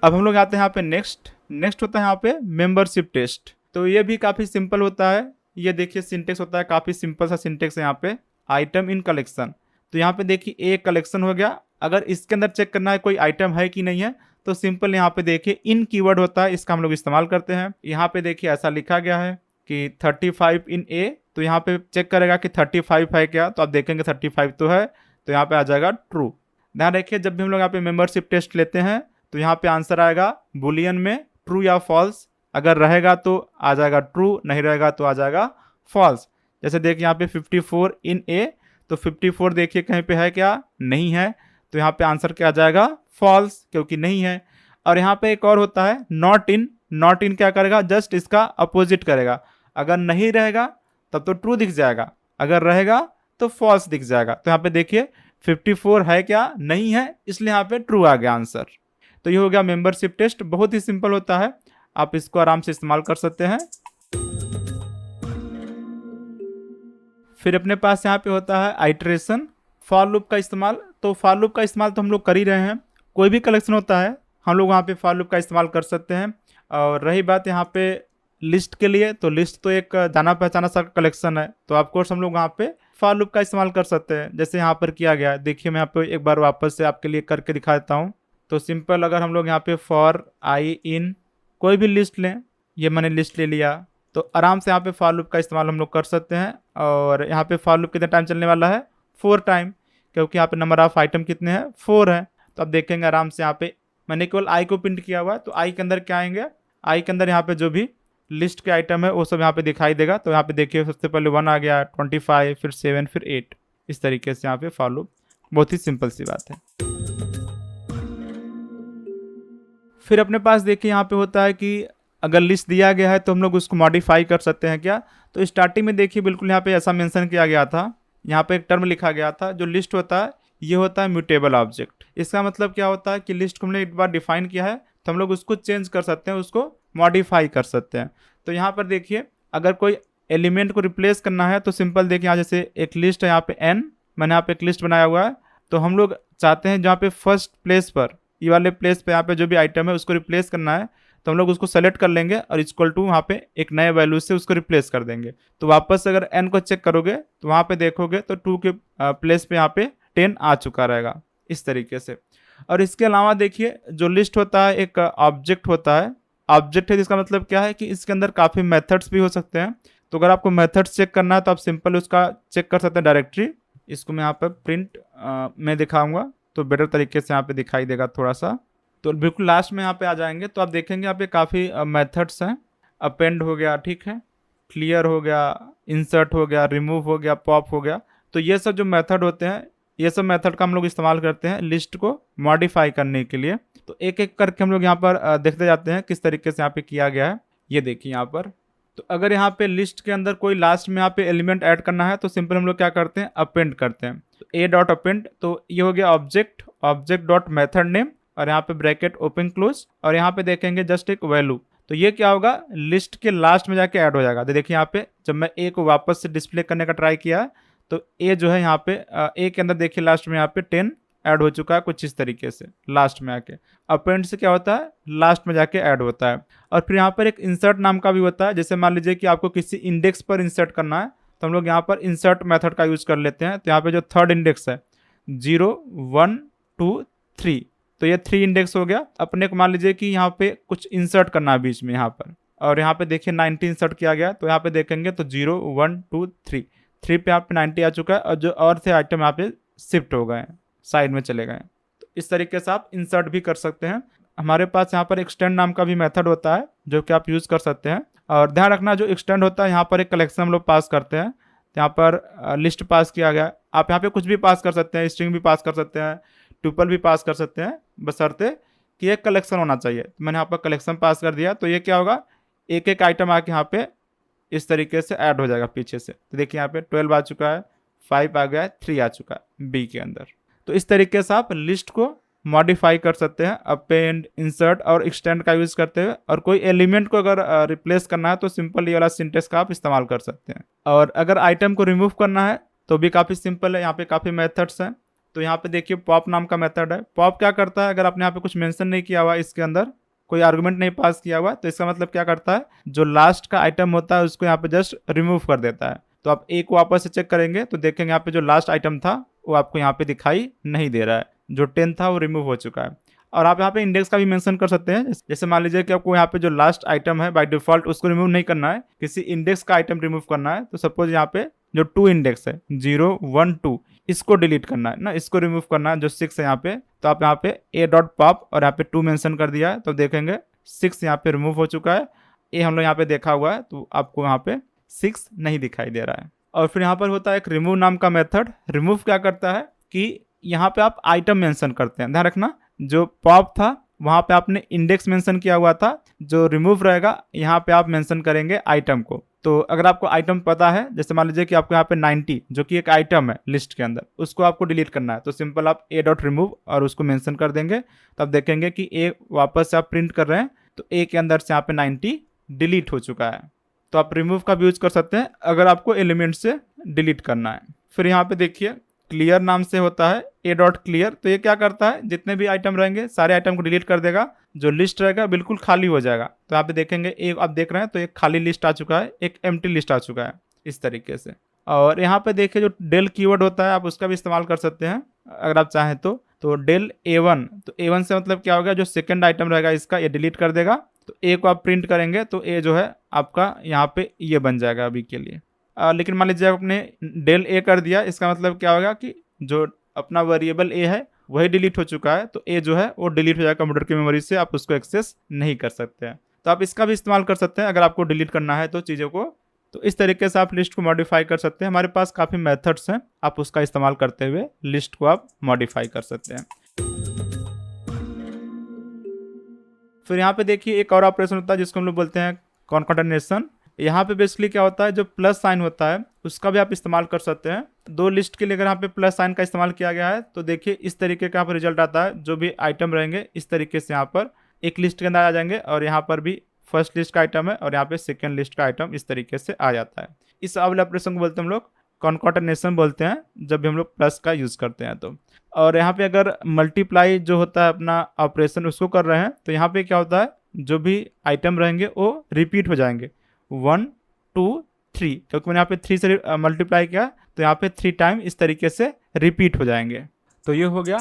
अब हम लोग आते हैं यहाँ पे नेक्स्ट। नेक्स्ट होता है यहाँ पे मेंबरशिप टेस्ट। तो ये भी काफ़ी सिंपल होता है। ये देखिए सिंटेक्स होता है, काफ़ी सिंपल सा सिंटेक्स है यहाँ पे। आइटम इन कलेक्शन, तो यहाँ पे देखिए एक कलेक्शन हो गया। अगर इसके अंदर चेक करना है कोई आइटम है कि नहीं है, तो सिंपल यहाँ पे देखिए इन कीवर्ड होता है, इसका हम लोग इस्तेमाल करते हैं। यहाँ पे देखिए ऐसा लिखा गया है कि 35 इन ए, तो यहाँ पे चेक करेगा कि 35 है क्या, तो आप देखेंगे 35 तो है, तो यहाँ पे आ जाएगा ट्रू। ध्यान रखिए जब भी हम लोग यहाँ पे मेंबरशिप टेस्ट लेते हैं तो यहाँ पे आंसर आएगा बुलियन में ट्रू या फॉल्स। अगर रहेगा तो आ जाएगा ट्रू, नहीं रहेगा तो आ जाएगा फॉल्स। जैसे देखिए यहाँ पे 54 इन ए, तो 54 देखिए कहीं पे है क्या, नहीं है, तो यहाँ पे आंसर क्या आ जाएगा फॉल्स, क्योंकि नहीं है। और यहाँ पे एक और होता है नॉट इन। नॉट इन क्या करेगा, जस्ट इसका अपोजिट करेगा। अगर नहीं रहेगा तब तो ट्रू दिख जाएगा, अगर रहेगा तो फॉल्स दिख जाएगा। तो यहाँ पे देखिए 54 है क्या, नहीं है, इसलिए यहाँ पे ट्रू आ गया आंसर। तो ये हो गया मेंबरशिप टेस्ट, बहुत ही सिंपल होता है, आप इसको आराम से इस्तेमाल कर सकते हैं। फिर अपने पास यहाँ पे होता है आइटरेशन, फॉर लूप का इस्तेमाल। तो फॉर लूप का इस्तेमाल तो हम लोग कर ही रहे हैं, कोई भी कलेक्शन होता है हम लोग वहाँ पे फॉर लूप का इस्तेमाल कर सकते हैं। और रही बात यहाँ पे लिस्ट के लिए, तो लिस्ट तो एक जाना पहचाना सा कलेक्शन है, तो ऑफकोर्स हम लोग वहाँ पे फॉर लूप का इस्तेमाल कर सकते हैं, जैसे यहाँ पर किया गया है। देखिए मैं यहाँ पे एक बार वापस से आपके लिए करके दिखा देता हूँ। तो सिंपल अगर हम लोग यहाँ पे फॉर आई इन कोई भी लिस्ट लें, ये मैंने लिस्ट ले लिया, तो आराम से यहाँ पे फॉर लूप का इस्तेमाल हम लोग कर सकते हैं। और यहाँ पे फॉर लूप कितना टाइम चलने वाला है, 4 टाइम, क्योंकि यहाँ पे नंबर ऑफ आइटम कितने हैं, 4 है। तो आप देखेंगे आराम से यहाँ पे मैंने केवल आई को प्रिंट किया हुआ है, तो आई के अंदर क्या आएंगे, आई के अंदर यहाँ पे जो भी लिस्ट के आइटम है वो सब यहाँ पे दिखाई देगा। तो यहाँ पे देखिए सबसे पहले 1 आ गया, 25, फिर 7, फिर 8, इस तरीके से यहाँ पे फॉर लूप, बहुत ही सिंपल सी बात है। फिर अपने पास देखिए यहाँ पे होता है कि अगर लिस्ट दिया गया है तो हम लोग उसको मॉडिफाई कर सकते हैं क्या। तो स्टार्टिंग में देखिए बिल्कुल यहाँ पे ऐसा मेंशन किया गया था, यहाँ पे एक टर्म लिखा गया था, जो लिस्ट होता है ये होता है म्यूटेबल ऑब्जेक्ट। इसका मतलब क्या होता है कि लिस्ट को हमने एक बार डिफाइन किया है तो हम लोग उसको चेंज कर सकते हैं, उसको मॉडिफाई कर सकते हैं। तो यहाँ पर देखिए अगर कोई एलिमेंट को रिप्लेस करना है तो सिंपल देखिए यहाँ जैसे एक लिस्ट है यहाँ पे n, मैंने यहाँ पे एक लिस्ट बनाया हुआ है, तो हम लोग चाहते हैं जहाँ पे फर्स्ट प्लेस पर, ये वाले प्लेस पे यहाँ पे जो भी आइटम है उसको रिप्लेस करना है, तो हम लोग उसको सेलेक्ट कर लेंगे और इक्वल टू वहाँ पे एक नए वैल्यू से उसको रिप्लेस कर देंगे। तो वापस अगर n को चेक करोगे तो वहाँ पे देखोगे तो 2 के प्लेस पे यहाँ पे 10 आ चुका रहेगा, इस तरीके से। और इसके अलावा देखिए जो लिस्ट होता है एक ऑब्जेक्ट होता है। ऑब्जेक्ट है जिसका मतलब क्या है कि इसके अंदर काफ़ी मेथड्स भी हो सकते हैं। तो अगर आपको मेथड्स चेक करना है तो आप सिंपल उसका चेक कर सकते हैं डायरेक्टरी। इसको मैं यहाँ पर प्रिंट में दिखाऊंगा तो बेटर तरीके से यहाँ पे दिखाई देगा थोड़ा सा। तो बिल्कुल लास्ट में यहाँ पे आ जाएंगे तो आप देखेंगे यहाँ पे काफ़ी मेथड्स हैं। अपेंड हो गया, ठीक है, क्लियर हो गया, इंसर्ट हो गया, रिमूव हो गया, पॉप हो गया। तो ये सब जो मेथड होते हैं, ये सब मेथड का हम लोग इस्तेमाल करते हैं लिस्ट को मॉडिफाई करने के लिए। तो एक एक करके हम लोग यहाँ पर देखते जाते हैं किस तरीके से यहाँ पे किया गया है। ये देखिए यहाँ पर, तो अगर यहाँ पे लिस्ट के अंदर कोई लास्ट में यहाँ पे एलिमेंट ऐड करना है तो सिंपल हम लोग क्या करते हैं, अपेंड करते हैं। तो ए डॉट अपेंड, तो ये हो गया object, object dot method name, और यहाँ पे ब्रैकेट ओपन क्लोज, और यहाँ पे देखेंगे जस्ट एक वैल्यू। तो ये क्या होगा, लिस्ट के लास्ट में जाके ऐड हो जाएगा। तो देखिए यहाँ पे जब मैं ए को वापस से डिस्प्ले करने का ट्राई किया तो ए जो है यहाँ पे ए के अंदर देखिए लास्ट में यहाँ पे 10 ऐड हो चुका है, कुछ इस तरीके से लास्ट में आके। अपेंड से क्या होता है, लास्ट में जाके ऐड होता है। और फिर यहाँ पर एक इंसर्ट नाम का भी होता है। जैसे मान लीजिए कि आपको किसी इंडेक्स पर इंसर्ट करना है तो हम लोग यहाँ पर इंसर्ट मेथड का यूज कर लेते हैं। तो यहाँ पे जो थर्ड इंडेक्स है 0, 1, 2, 3, तो ये 3 इंडेक्स हो गया। अपने को मान लीजिए कि यहाँ पे कुछ इंसर्ट करना है बीच में यहाँ पर, और यहाँ पे देखिए 90 इंसर्ट किया गया। तो यहाँ पे देखेंगे तो 0, 1, 2, 3 पे यहाँ पे 90 आ चुका है, और जो और थे आइटम यहाँ पे शिफ्ट हो गए हैं, साइड में चले गए। तो इस तरीके से आप इंसर्ट भी कर सकते हैं। हमारे पास यहाँ पर एक्सटेंड नाम का भी मेथड होता है जो कि आप यूज़ कर सकते हैं। और ध्यान रखना जो एक्सटेंड होता है यहाँ पर एक कलेक्शन हम लोग पास करते हैं। यहाँ पर लिस्ट पास किया गया, आप यहाँ पे कुछ भी पास कर सकते हैं, स्ट्रिंग भी पास कर सकते हैं, ट्यूपल भी पास कर सकते हैं, बशर्ते कि एक कलेक्शन होना चाहिए। तो मैंने यहाँ पर कलेक्शन पास कर दिया, तो ये क्या होगा, एक एक आइटम आके यहाँ पे इस तरीके से ऐड हो जाएगा पीछे से। तो देखिए यहाँ पे 12 आ चुका है, 5 आ गया है, 3 आ चुका है बी के अंदर। तो इस तरीके से आप लिस्ट को मॉडिफाई कर सकते हैं अपेंड, इंसर्ट और एक्सटेंड का यूज़ करते हुए। और कोई एलिमेंट को अगर रिप्लेस करना है तो सिंपल ये वाला सिंटेक्स का आप इस्तेमाल कर सकते हैं। और अगर आइटम को रिमूव करना है तो भी काफ़ी सिंपल है, यहाँ पे काफ़ी मेथड्स हैं। तो यहाँ पे देखिए पॉप नाम का मेथड है। पॉप क्या करता है, अगर आपने यहाँ पे कुछ मेंशन नहीं किया हुआ, इसके अंदर कोई आर्गुमेंट नहीं पास किया हुआ, तो इसका मतलब क्या करता है, जो लास्ट का आइटम होता है उसको यहाँ पे जस्ट रिमूव कर देता है। तो आप एक वापस से चेक करेंगे तो देखेंगे यहाँ पे जो लास्ट आइटम था वो आपको यहाँ पे दिखाई नहीं दे रहा है, जो 10 था वो रिमूव हो चुका है। और आप यहाँ पे इंडेक्स का भी मेंशन कर सकते हैं। जैसे मान लीजिए कि आपको यहाँ पे जो लास्ट आइटम है बाय डिफॉल्ट उसको रिमूव नहीं करना है, किसी इंडेक्स का आइटम रिमूव करना है। तो सपोज यहाँ पे जो 2 इंडेक्स है 0 1 2 इसको डिलीट करना है ना, इसको रिमूव करना है जो 6 है यहाँ पे। तो आप यहाँ पे a.pop और यहाँ पे 2 मेंशन कर दिया है, तो देखेंगे 6 यहाँ पे रिमूव हो चुका है। ए हम लोग यहाँ पे देखा हुआ है, तो आपको यहाँ पे 6 नहीं दिखाई दे रहा है। और फिर यहाँ पर होता है एक रिमूव नाम का मेथड। रिमूव क्या करता है कि यहाँ पे आप आइटम मेंशन करते हैं, ध्यान रखना, जो पॉप था वहाँ पे आपने इंडेक्स मेंशन किया हुआ था, जो रिमूव रहेगा यहाँ पे आप मेंशन करेंगे आइटम को। तो अगर आपको आइटम पता है, जैसे मान लीजिए कि आपको यहाँ पे 90 जो कि एक आइटम है लिस्ट के अंदर, उसको आपको डिलीट करना है, तो सिंपल आप a.remove और उसको मेंशन कर देंगे। तब देखेंगे कि ए वापस से आप प्रिंट कर रहे हैं तो ए के अंदर से यहाँ पे 90 डिलीट हो चुका है। तो आप रिमूव का भी यूज कर सकते हैं अगर आपको एलिमेंट से डिलीट करना है। फिर यहाँ पे देखिए क्लियर नाम से होता है a.clear। तो ये क्या करता है, जितने भी आइटम रहेंगे सारे आइटम को डिलीट कर देगा, जो लिस्ट रहेगा बिल्कुल खाली हो जाएगा। तो यहाँ पे देखेंगे एक आप देख रहे हैं तो एक खाली लिस्ट आ चुका है, एक एम्प्टी लिस्ट आ चुका है इस तरीके से। और यहाँ पे देखिए जो डेल कीवर्ड होता है आप उसका भी इस्तेमाल कर सकते हैं अगर आप चाहें तो डेल A1। तो A1 से मतलब क्या होगा, जो सेकंड आइटम रहेगा इसका ये डिलीट कर देगा। तो ए को आप प्रिंट करेंगे तो ए जो है आपका यहाँ पे ये बन जाएगा अभी के लिए। लेकिन मान लीजिए आपने डेल ए कर दिया, इसका मतलब क्या होगा कि जो अपना वेरिएबल ए है वही डिलीट हो चुका है, तो ए जो है वो डिलीट हो जाएगा कंप्यूटर की मेमोरी से, आप उसको एक्सेस नहीं कर सकते हैं। तो आप इसका भी इस्तेमाल कर सकते हैं अगर आपको डिलीट करना है तो चीज़ों को। तो इस तरीके से आप लिस्ट को मॉडिफाई कर सकते हैं। हमारे पास काफ़ी मेथड्स हैं, आप उसका इस्तेमाल करते हुए लिस्ट को आप मॉडिफाई कर सकते हैं। फिर यहाँ पे देखिए एक और ऑपरेशन होता है जिसको हम लोग बोलते हैं कॉन्काटेनेशन। यहाँ पे बेसिकली क्या होता है, जो प्लस साइन होता है उसका भी आप इस्तेमाल कर सकते हैं। दो लिस्ट के लिए अगर यहाँ पे प्लस साइन का इस्तेमाल किया गया है तो देखिए इस तरीके का यहाँ पर रिजल्ट आता है। जो भी आइटम रहेंगे इस तरीके से यहाँ पर एक लिस्ट के अंदर आ जाएंगे, और यहाँ पर भी फर्स्ट लिस्ट का आइटम है और यहाँ पे सेकेंड लिस्ट का आइटम इस तरीके से आ जाता है। इस वाले ऑपरेशन को बोलते हैं हम लोग कॉन्काटेनेशन बोलते हैं, जब भी हम लोग प्लस का यूज़ करते हैं तो। और यहाँ पे अगर मल्टीप्लाई जो होता है अपना ऑपरेशन उसको कर रहे हैं तो यहाँ पे क्या होता है, जो भी आइटम रहेंगे वो रिपीट हो जाएंगे 1 2 3, क्योंकि मैंने यहाँ पे 3 से मल्टीप्लाई किया तो यहाँ पे 3 टाइम इस तरीके से रिपीट हो जाएंगे। तो ये हो गया